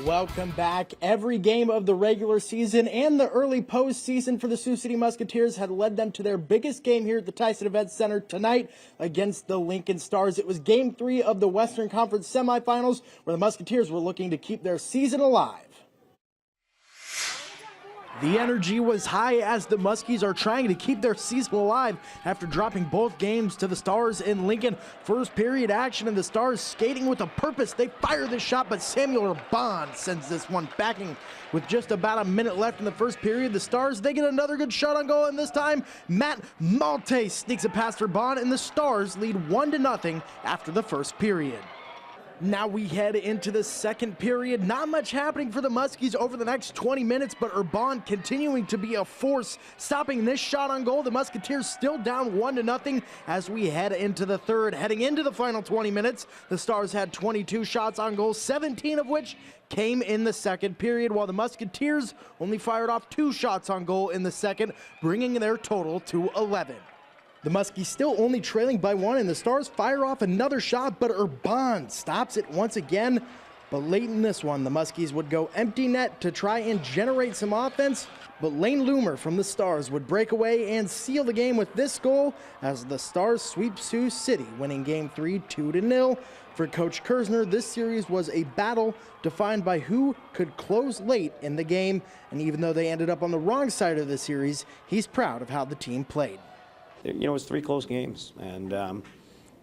Welcome back. Every game of the regular season and the early postseason for the Sioux City Musketeers had led them to their biggest game here at the Tyson Events Center tonight against the Lincoln Stars. It was Game 3 of the Western Conference semifinals, where the Musketeers were looking to keep their season alive. The energy was high as the Muskies are trying to keep their season alive after dropping both games to the Stars in Lincoln. First period action and the Stars skating with a purpose. They fire the shot, but Samuel Bond sends this one backing with just about a minute left in the first period. The Stars, they get another good shot on goal, and this time Matt Malte sneaks it past for Bond, and the Stars lead 1-0 after the first period. Now we head into the second period. Not much happening for the Muskies over the next 20 minutes, but Urban continuing to be a force, stopping this shot on goal. The Musketeers still down 1-0 as we head into the third. Heading into the final 20 minutes, the Stars had 22 shots on goal, 17 of which came in the second period, while the Musketeers only fired off 2 shots on goal in the second, bringing their total to 11. The Muskies still only trailing by 1, and the Stars fire off another shot, but Urban stops it once again. But late in this one, the Muskies would go empty net to try and generate some offense, but Lane Loomer from the Stars would break away and seal the game with this goal as the Stars sweep Sioux City, winning Game 3 2-0. For Coach Kersner, this series was a battle defined by who could close late in the game, and even though they ended up on the wrong side of the series, he's proud of how the team played. You know, it was 3 close games, and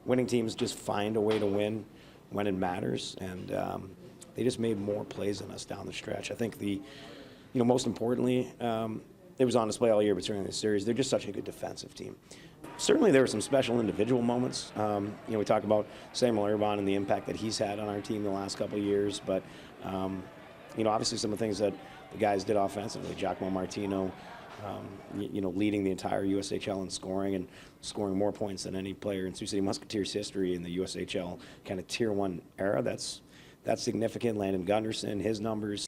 winning teams just find a way to win when it matters, and they just made more plays than us down the stretch. I think most importantly, it was on display all year, but certainly in the series, they're just such a good defensive team. Certainly there were some special individual moments. We talk about Samuel Urban and the impact that he's had on our team the last couple of years, but obviously some of the things that the guys did offensively, Giacomo Martino, leading the entire USHL in scoring and scoring more points than any player in Sioux City Musketeers history in the USHL kind of Tier 1 era. That's significant. Landon Gunderson, his numbers.